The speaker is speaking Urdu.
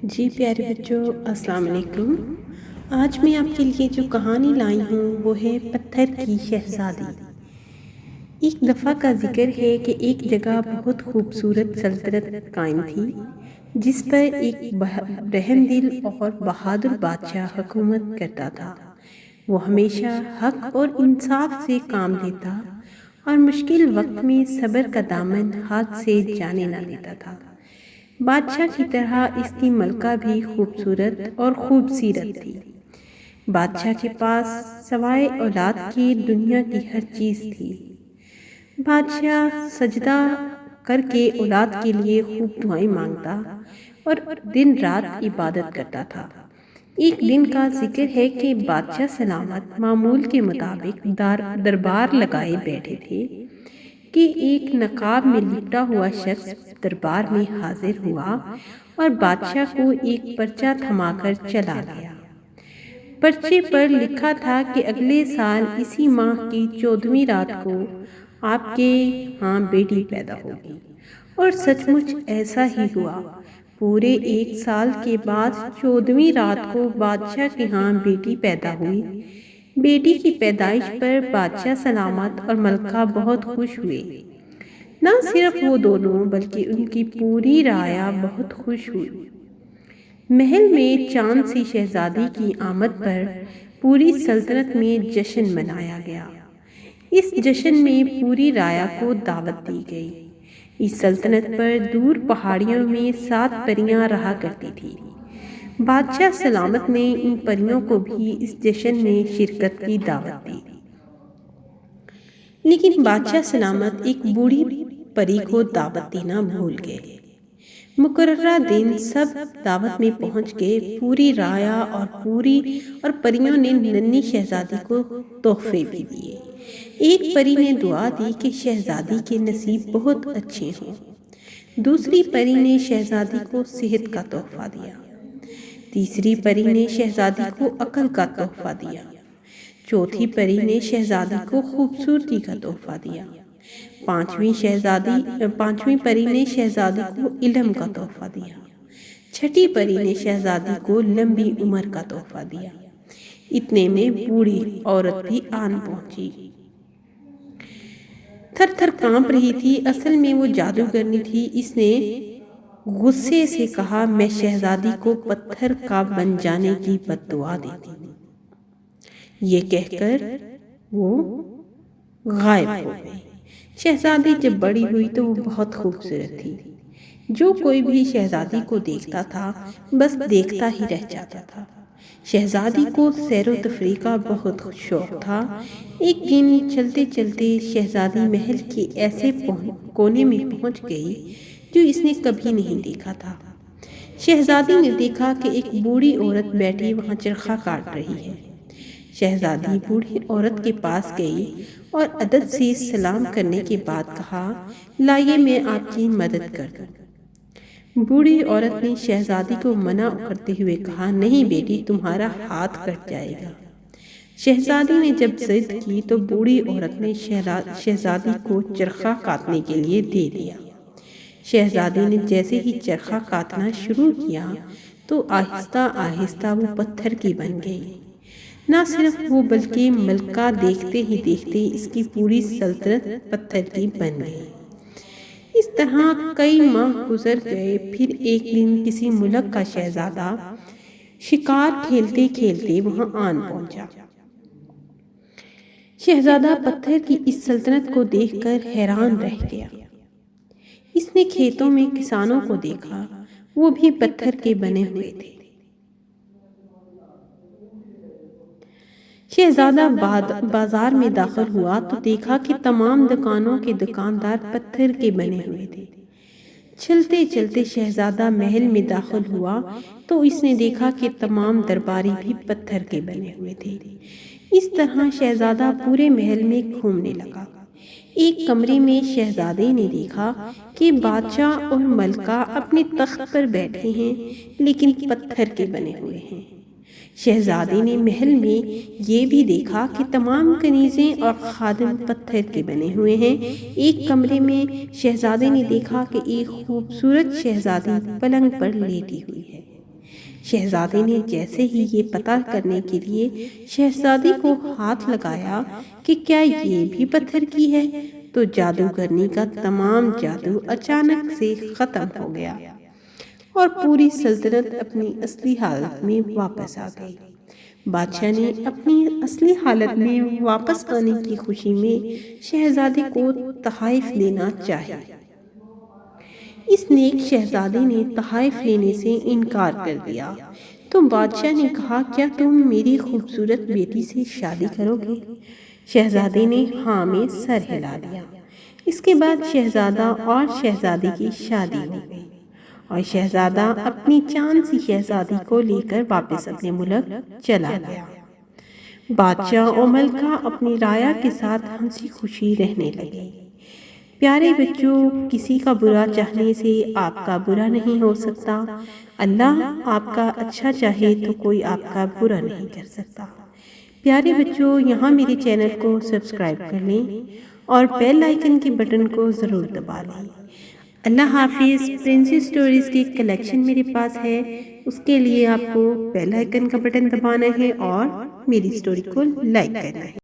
جی پیارے بچوں، السلام علیکم۔ آج میں آپ کے لیے جو کہانی لائی ہوں وہ ہے پتھر کی شہزادی۔ ایک دفعہ کا ذکر ہے کہ ایک جگہ بہت خوبصورت سلطنت قائم تھی جس پر ایک رحم دل اور بہادر بادشاہ حکومت کرتا تھا۔ وہ ہمیشہ حق اور انصاف سے کام لیتا اور مشکل وقت میں صبر کا دامن ہاتھ سے جانے نہ دیتا تھا۔ بادشاہ کی طرح اس کی ملکہ بھی خوبصورت اور خوب سیرت تھی۔ بادشاہ کے پاس سوائے اولاد کی دنیا کی ہر چیز تھی۔ بادشاہ سجدہ کر کے اولاد کے لیے خوب دعائیں مانگتا اور دن رات عبادت کرتا تھا۔ ایک دن کا ذکر ہے کہ بادشاہ سلامت معمول کے مطابق دربار لگائے بیٹھے تھے کہ ایک نقاب میں لپٹا ہوا شخص دربار میں حاضر ہوا اور بادشاہ کو ایک پرچہ تھما کر چلا گیا۔ پرچے پر لکھا تھا کہ اگلے سال اسی ماہ کی 14ویں رات کو آپ کے ہاں بیٹی پیدا ہوگی، اور سچ مچ ایسا ہی ہوا۔ پورے 1 سال کے بعد 14ویں رات کو بادشاہ کے ہاں بیٹی پیدا ہوئی۔ بیٹی کی پیدائش پر بادشاہ سلامت اور ملکہ بہت خوش ہوئے۔ نہ صرف وہ دونوں بلکہ ان کی پوری رعایا بہت خوش ہوئی۔ محل میں چاند سی شہزادی کی آمد پر پوری سلطنت میں جشن منایا گیا۔ اس جشن میں پوری رعایا کو دعوت دی گئی۔ اس سلطنت پر دور پہاڑیوں میں 7 پریاں رہا کرتی تھیں۔ بادشاہ سلامت نے ان پریوں کو بھی اس جشن میں شرکت کی دعوت دی، لیکن بادشاہ سلامت ایک بوڑھی پری کو دعوت دینا بھول گئے۔ مقررہ دن سب دعوت میں پہنچ گئے۔ پوری رعایا اور پریوں نے ننھی شہزادی کو تحفے بھی دیے۔ ایک پری نے دعا دی کہ شہزادی کے نصیب بہت اچھے ہوں۔ دوسری پری نے شہزادی کو صحت کا تحفہ دیا۔ تیسری پری نے شہزادی کو عقل کا تحفہ دیا۔ چوتھی پری نے شہزادی کو خوبصورتی کا تحفہ دیا۔ پانچویں پری نے شہزادی کو علم کا تحفہ دیا۔ چھٹی پری نے شہزادی کو لمبی عمر کا تحفہ دیا۔ اتنے میں بوڑھی عورت بھی آن پہنچی۔ تھر تھر کانپ رہی تھی۔ اصل میں وہ جادوگرنی تھی۔ اس نے غصے سے کہا، میں شہزادی کو پتھر کا بن جانے کی بد دعا دیتی ہوں۔ یہ کہہ کر وہ غائب ہو گئی۔ شہزادی جب بڑی ہوئی تو وہ بہت خوبصورت تھی۔ جو کوئی بھی شہزادی کو دیکھتا تھا بس دیکھتا ہی رہ جاتا تھا۔ شہزادی کو سیر و تفریح کا بہت شوق تھا۔ ایک دن چلتے چلتے شہزادی محل کے ایسے کونے میں پہنچ گئی جو اس نے کبھی نہیں دیکھا تھا۔ شہزادی نے دیکھا کہ ایک بوڑھی عورت بیٹھی وہاں چرخہ کاٹ رہی ہے۔ شہزادی بوڑھی عورت کے پاس گئی اور ادب سے سلام کرنے کے بعد کہا، لائیے میں آپ کی مدد کر دوں۔ بوڑھی عورت نے شہزادی کو منع کرتے ہوئے کہا، نہیں بیٹی، تمہارا ہاتھ کٹ جائے گا۔ شہزادی نے جب ضد کی تو بوڑھی عورت نے شہزادی کو چرخہ کاٹنے کے لیے دے دیا۔ شہزادی نے جیسے ہی چرخہ کاٹنا شروع کیا تو آہستہ آہستہ وہ پتھر کی بن گئی۔ نہ صرف وہ بلکہ ملکہ دیکھتے ہی دیکھتے اس کی پوری سلطنت پتھر کی بن گئی۔ اس طرح کئی ماہ گزر گئے۔ پھر ایک دن کسی ملک کا شہزادہ شکار کھیلتے کھیلتے وہاں آن پہنچا۔ شہزادہ پتھر کی اس سلطنت کو دیکھ کر حیران رہ گیا۔ اس نے کھیتوں میں کسانوں کو دیکھا، وہ بھی پتھر کے بنے ہوئے تھے۔ شہزادہ بازار میں داخل ہوا تو دیکھا کہ تمام دکانوں کے دکاندار پتھر کے بنے ہوئے تھے۔ چلتے چلتے شہزادہ محل میں داخل ہوا تو اس نے دیکھا کہ تمام درباری بھی پتھر کے بنے ہوئے تھے۔ اس طرح شہزادہ پورے محل میں گھومنے لگا۔ ایک کمرے میں شہزادے نے دیکھا کہ بادشاہ اور ملکہ اپنے تخت پر بیٹھے ہیں لیکن پتھر کے بنے ہوئے ہیں۔ شہزادے نے محل میں یہ بھی دیکھا کہ تمام کنیزیں اور خادم پتھر کے بنے ہوئے ہیں۔ ایک کمرے میں شہزادے نے دیکھا کہ ایک خوبصورت شہزادی پلنگ پر لیٹی ہوئی ہے۔ شہزادے نے جیسے ہی یہ پتہ کرنے کے لیے شہزادی کو ہاتھ لگایا کہ کیا یہ بھی پتھر کی ہے، تو جادوگرنی کا تمام جادو اچانک سے ختم ہو گیا اور پوری سلطنت اپنی اصلی حالت میں واپس آ گئی۔ بادشاہ نے اپنی اصلی حالت میں واپس آنے کی خوشی میں شہزادی کو تحائف دینا چاہا۔ اس نیک شہزادے نے تحائف لینے سے انکار کر دیا، تو بادشاہ نے کہا کیا تم میری خوبصورت بیٹی سے شادی کرو گے؟ شہزادے نے ہاں میں سر ہلا دیا۔ اس کے بعد شہزادہ اور شہزادی کی شادی ہو گئی اور شہزادہ اپنی چاند سی شہزادی کو لے کر واپس اپنے ملک چلا گیا۔ بادشاہ اور ملکہ اپنی رعایا کے ساتھ ہنسی خوشی رہنے لگے۔ پیارے بچوں، کسی کا برا چاہنے سے آپ کا برا نہیں ہو سکتا۔ اللہ آپ کا اچھا چاہے تو کوئی آپ کا برا نہیں کر سکتا۔ پیارے بچوں، یہاں میرے چینل کو سبسکرائب کر لیں اور بیل آئیکن کے بٹن کو ضرور دبا لیں۔ اللہ حافظ۔ پرنسس سٹوریز کی کلیکشن میرے پاس ہے، اس کے لیے آپ کو بیل آئیکن کا بٹن دبانا ہے اور میری سٹوری کو لائک کرنا ہے۔